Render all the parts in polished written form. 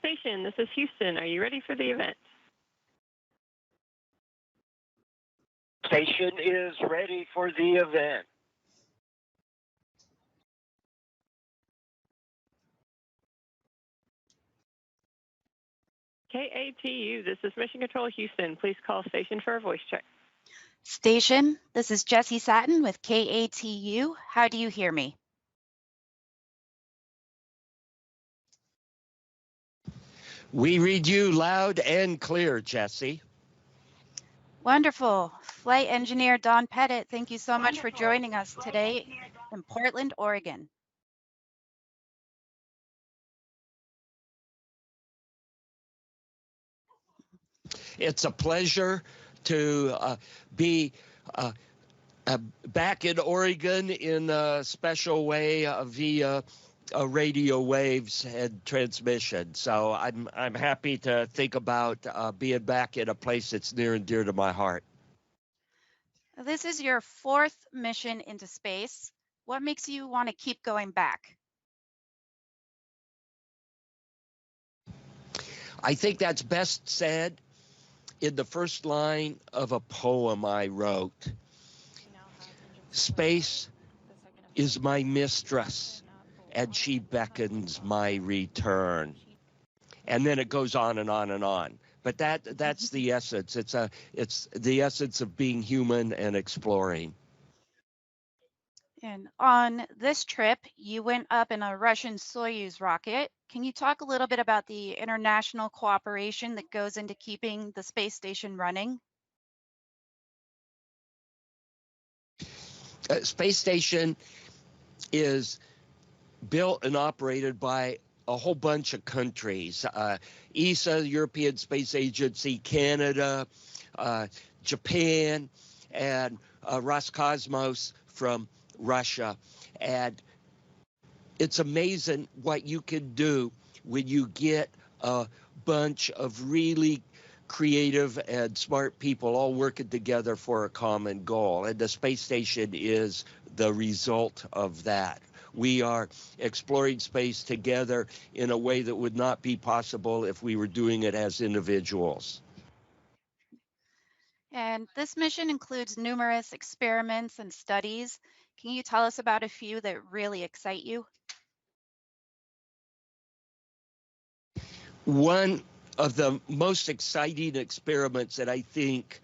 station. This is Houston. Are you ready for the event? Station is ready for the event. KATU, this is Mission Control Houston. Please call station for a voice check. Station, this is Jessie Satin with KATU. How do you hear me? We read you loud and clear, Jessie. Wonderful. Flight Engineer Don Pettit, thank you so much for joining us today in Portland, Oregon. It's a pleasure to be back in Oregon in a special way via radio waves and transmission. So I'm happy to think about being back in a place that's near and dear to my heart. This is your 4th mission into space. What makes you want to keep going back? I think that's best said in the first line of a poem I wrote. Space is my mistress, and she beckons my return. And then it goes on and on and on. But that's the essence. It's the essence of being human and exploring. And on this trip, you went up in a Russian Soyuz rocket. Can you talk a little bit about the international cooperation that goes into keeping the space station running? Space station is built and operated by a whole bunch of countries. ESA, European Space Agency, Canada, Japan, and Roscosmos from Russia. And it's amazing what you can do when you get a bunch of really creative and smart people all working together for a common goal. And the space station is the result of that. We are exploring space together in a way that would not be possible if we were doing it as individuals. And this mission includes numerous experiments and studies. Can you tell us about a few that really excite you? One of the most exciting experiments that I think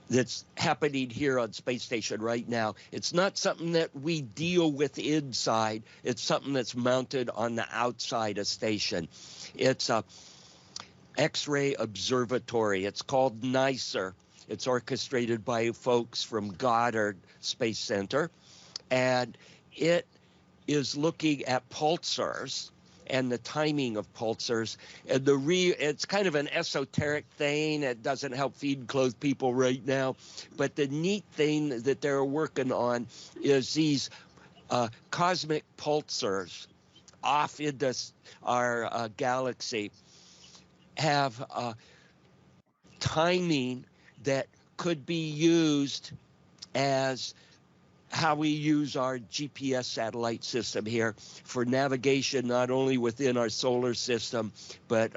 that's happening here on Space Station right now, it's not something that we deal with inside. It's something that's mounted on the outside of station. It's a X-ray observatory. It's called NICER. It's orchestrated by folks from Goddard Space Center, and it is looking at pulsars and the timing of pulsars. And it's kind of an esoteric thing. It doesn't help feed and clothe people right now. But the neat thing that they're working on is these cosmic pulsars off into our galaxy have timing that could be used as how we use our GPS satellite system here for navigation, not only within our solar system, but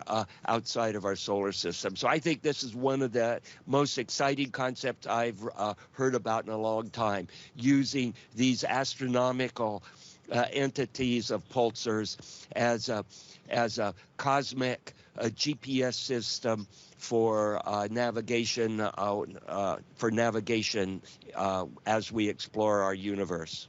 outside of our solar system. So I think this is one of the most exciting concepts I've heard about in a long time, using these astronomical entities of pulsars as a cosmic GPS system for navigation as we explore our universe.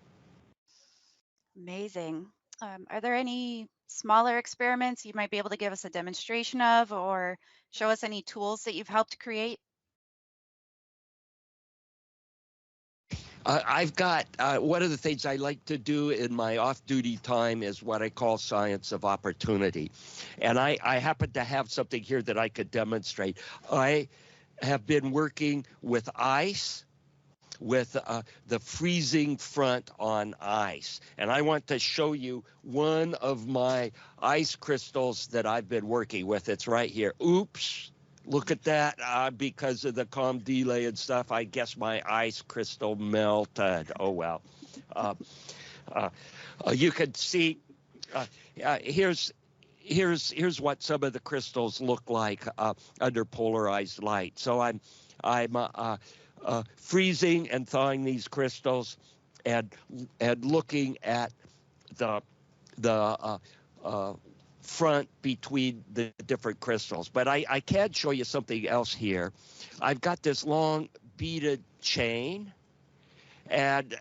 Amazing. Are there any smaller experiments you might be able to give us a demonstration of, or show us any tools that you've helped create? I've got one of the things I like to do in my off-duty time is what I call science of opportunity. And I happen to have something here that I could demonstrate. I have been working with ice, with the freezing front on ice. And I want to show you one of my ice crystals that I've been working with. It's right here. Oops. Look at that. Because of the calm delay and stuff, I guess my ice crystal melted. Oh, well. You can see, here's here's what some of the crystals look like under polarized light. So I'm freezing and thawing these crystals, and looking at the front between the different crystals. But I can show you something else here. I've got this long beaded chain, and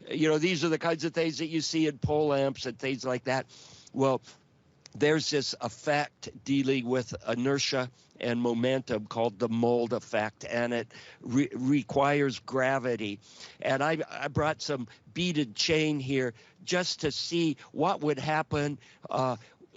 these are the kinds of things that you see in pole lamps and things like that. Well, there's this effect dealing with inertia and momentum called the mold effect, and it requires gravity. And I brought some beaded chain here just to see what would happen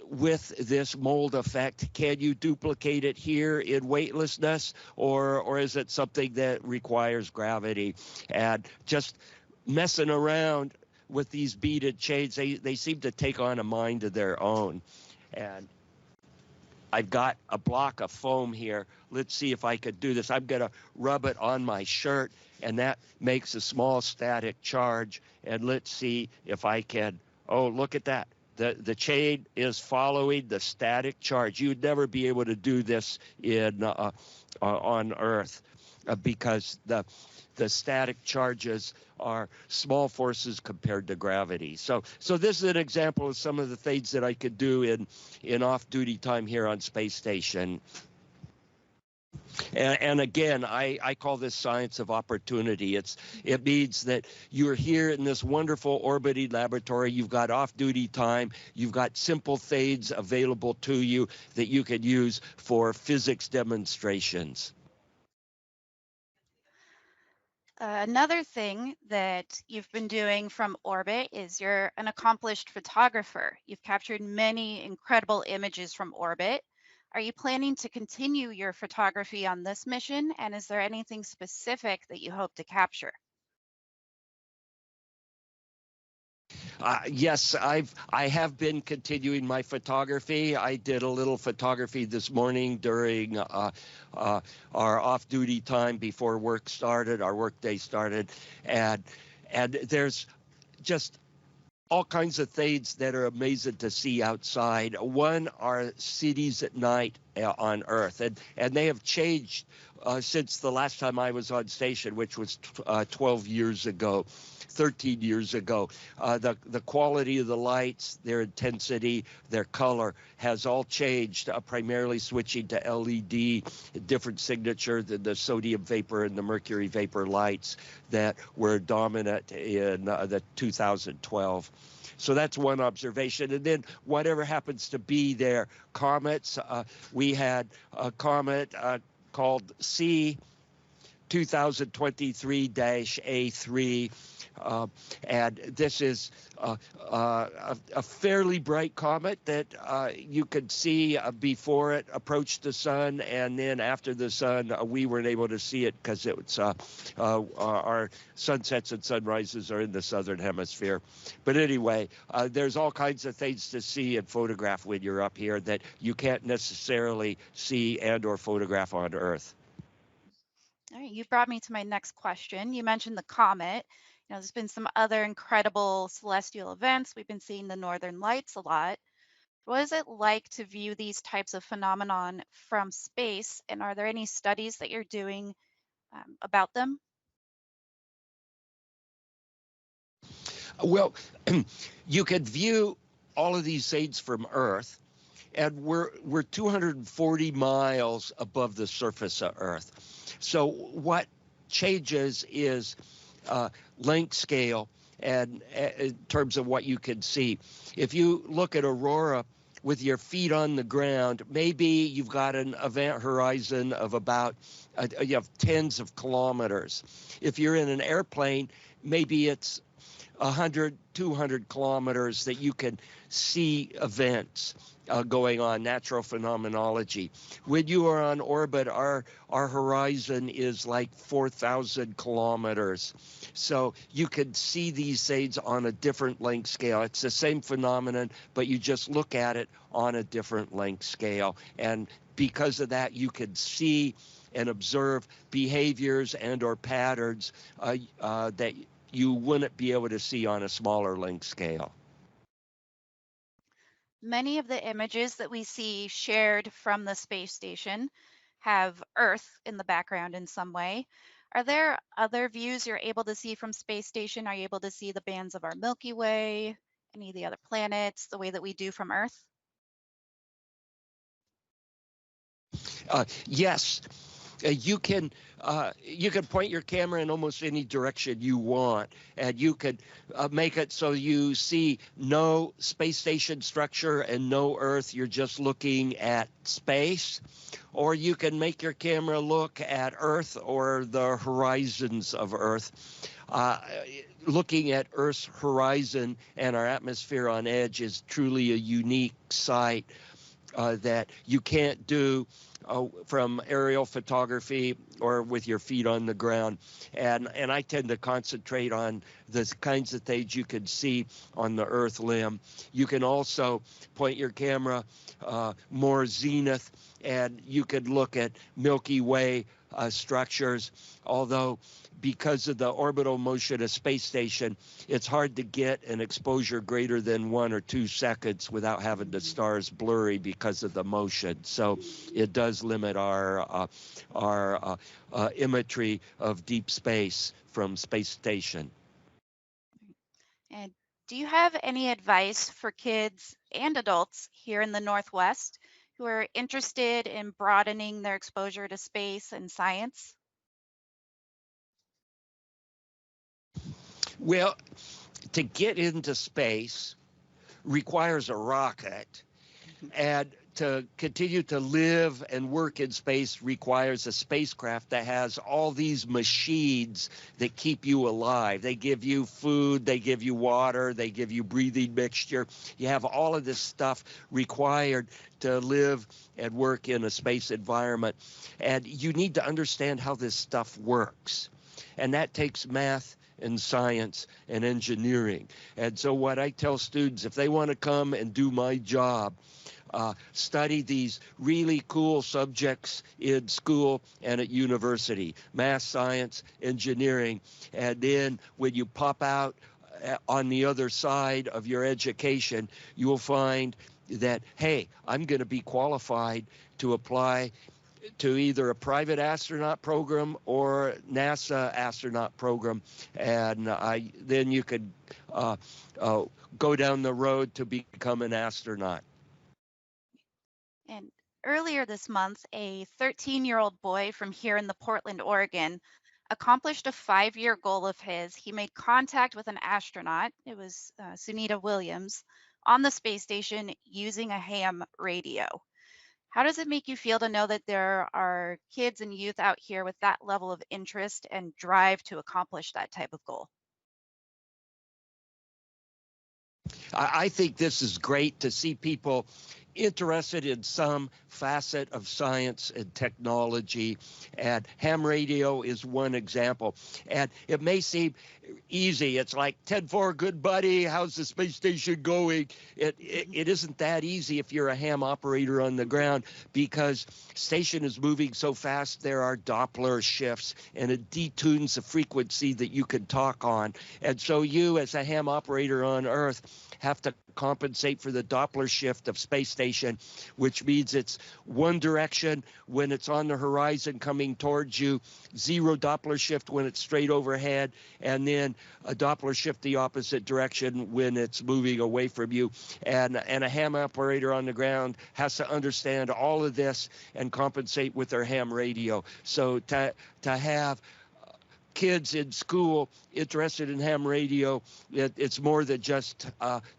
with this mold effect. Can you duplicate it here in weightlessness, or is it something that requires gravity? And just messing around with these beaded chains, they seem to take on a mind of their own. And I've got a block of foam here. Let's see if I could do this. I'm going to rub it on my shirt, and that makes a small static charge. And let's see if I can. Oh, look at that. The chain is following the static charge. You'd never be able to do this on Earth because the static charges are small forces compared to gravity. So this is an example of some of the things that I could do in off-duty time here on space station. And again, I call this science of opportunity. It means that you're here in this wonderful orbiting laboratory. You've got off-duty time. You've got simple things available to you that you can use for physics demonstrations. Another thing that you've been doing from orbit is you're an accomplished photographer. You've captured many incredible images from orbit. Are you planning to continue your photography on this mission? And is there anything specific that you hope to capture? Yes, I have been continuing my photography. I did a little photography this morning during our off-duty time before work started, our workday started, and there's just all kinds of things that are amazing to see outside. One are cities at night on Earth, and they have changed since the last time I was on station, which was 12 years ago. 13 years ago. The quality of the lights, their intensity, their color has all changed, primarily switching to LED, different signature than the sodium vapor and the mercury vapor lights that were dominant in the 2012. So that's one observation. And then whatever happens to be there, comets, we had a comet called C 2023-A3. And this is a fairly bright comet that you could see before it approached the sun, and then after the sun, we weren't able to see it because it's our sunsets and sunrises are in the southern hemisphere. But anyway, there's all kinds of things to see and photograph when you're up here that you can't necessarily see and or photograph on Earth. All right, you brought me to my next question. You mentioned the comet. There's been some other incredible celestial events. We've been seeing the northern lights a lot. What is it like to view these types of phenomenon from space? And are there any studies that you're doing about them? Well, you could view all of these things from Earth, and we're 240 miles above the surface of Earth. So what changes is length scale and in terms of what you can see. If you look at aurora with your feet on the ground, maybe you've got an event horizon of about you have tens of kilometers. If you're in an airplane, maybe it's 100, 200 kilometers that you can see events going on, natural phenomenology. When you are on orbit, our horizon is like 4,000 kilometers. So you can see these things on a different length scale. It's the same phenomenon, but you just look at it on a different length scale. And because of that, you can see and observe behaviors and or patterns that you wouldn't be able to see on a smaller length scale. Many of the images that we see shared from the space station have Earth in the background in some way. Are there other views you're able to see from space station? Are you able to see the bands of our Milky Way, any of the other planets, the way that we do from Earth? Yes, you can point your camera in almost any direction you want, and you could make it so you see no space station structure and no Earth. You're just looking at space, or you can make your camera look at Earth or the horizons of Earth. Looking at Earth's horizon and our atmosphere on edge is truly a unique sight that you can't do from aerial photography or with your feet on the ground. And I tend to concentrate on the kinds of things you can see on the Earth limb. You can also point your camera more zenith, and you could look at Milky Way structures, although because of the orbital motion of space station, it's hard to get an exposure greater than 1 or 2 seconds without having the stars blurry because of the motion. So it does limit our imagery of deep space from space station. And do you have any advice for kids and adults here in the Northwest who are interested in broadening their exposure to space and science? Well, to get into space requires a rocket, and to continue to live and work in space requires a spacecraft that has all these machines that keep you alive. They give you food, they give you water, they give you breathing mixture. You have all of this stuff required to live and work in a space environment. And you need to understand how this stuff works. And that takes math and science and engineering. And so what I tell students, if they want to come and do my job, study these really cool subjects in school and at university, math, science, engineering. And then when you pop out on the other side of your education, you will find that, hey, I'm going to be qualified to apply to either a private astronaut program or NASA astronaut program, and then you could go down the road to become an astronaut. And earlier this month, a 13-year-old boy from here in the Portland, Oregon, accomplished a 5-year goal of his. He made contact with an astronaut, it was Sunita Williams, on the space station using a ham radio. How does it make you feel to know that there are kids and youth out here with that level of interest and drive to accomplish that type of goal? I think this is great to see people interested in some facet of science and technology, and ham radio is one example. And it may seem easy. It's like 10-4, good buddy, how's the space station going? It isn't that easy if you're a ham operator on the ground, because station is moving so fast. There are Doppler shifts, and it detunes the frequency that you can talk on. And so you, as a ham operator on Earth, have to compensate for the Doppler shift of space station, which means it's one direction when it's on the horizon coming towards you, 0 Doppler shift when it's straight overhead, and then a Doppler shift the opposite direction when it's moving away from you. And a ham operator on the ground has to understand all of this and compensate with their ham radio. So to have kids in school interested in ham radio, it's more than just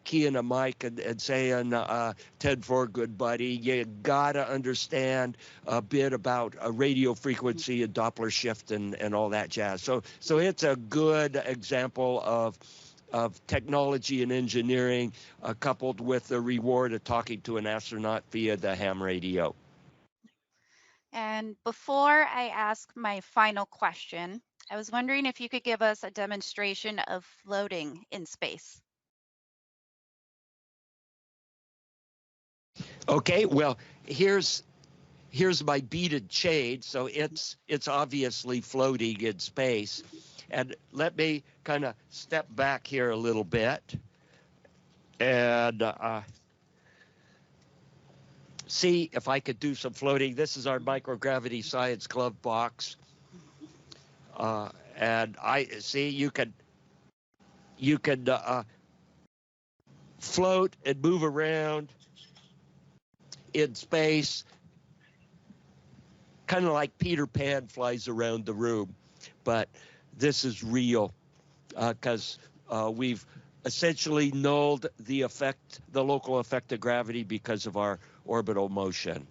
keying a mic and saying 10-4, good buddy. You gotta understand a bit about a radio frequency and Doppler shift and all that jazz. So it's a good example of technology and engineering coupled with the reward of talking to an astronaut via the ham radio. And before I ask my final question, I was wondering if you could give us a demonstration of floating in space. Okay, well, here's my beaded chain, so it's obviously floating in space. And let me kind of step back here a little bit. And see if I could do some floating. This is our microgravity science glove box. And I see you can float and move around in space, kind of like Peter Pan flies around the room. But this is real because we've essentially nulled the local effect of gravity because of our orbital motion.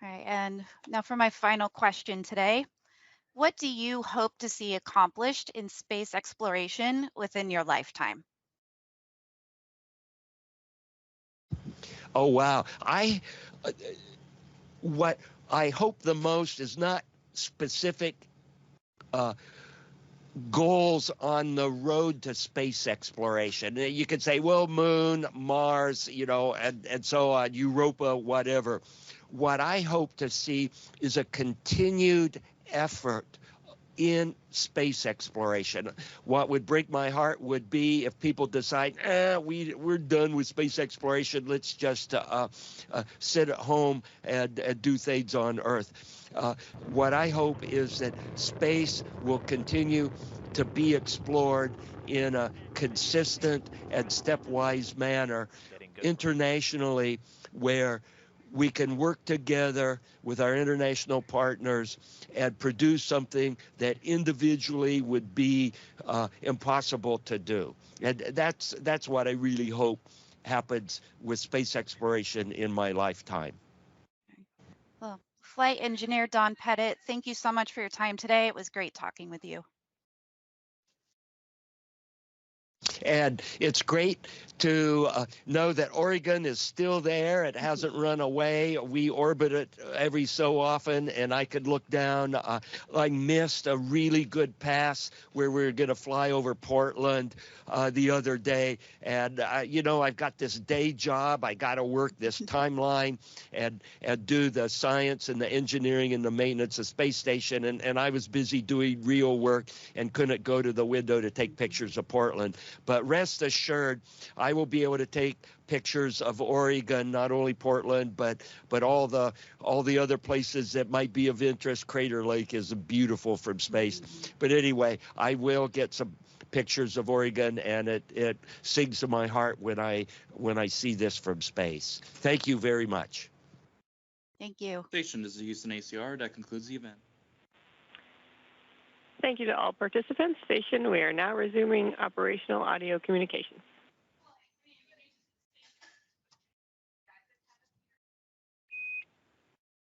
All right, and now for my final question today. What do you hope to see accomplished in space exploration within your lifetime? Oh, wow. What I hope the most is not specific goals on the road to space exploration. You could say, well, Moon, Mars, and so on, Europa, whatever. What I hope to see is a continued effort in space exploration. What would break my heart would be if people decide, we're done with space exploration. Let's just sit at home and do things on Earth. What I hope is that space will continue to be explored in a consistent and stepwise manner internationally, where we can work together with our international partners and produce something that individually would be impossible to do. And that's what I really hope happens with space exploration in my lifetime. Well, Flight Engineer Don Pettit, thank you so much for your time today. It was great talking with you. And it's great to know that Oregon is still there. It hasn't run away. We orbit it every so often, and I could look down. I missed a really good pass where we were going to fly over Portland the other day. And, I've got this day job. I got to work this timeline and do the science and the engineering and the maintenance of space station. And I was busy doing real work and couldn't go to the window to take pictures of Portland. But rest assured, I will be able to take pictures of Oregon, not only Portland, but all the other places that might be of interest. Crater Lake is beautiful from space. But anyway, I will get some pictures of Oregon, and it sings to my heart when I see this from space. Thank you very much. Thank you. Station, this is Houston ACR. That concludes the event. Thank you to all participants. Station, we are now resuming operational audio communications.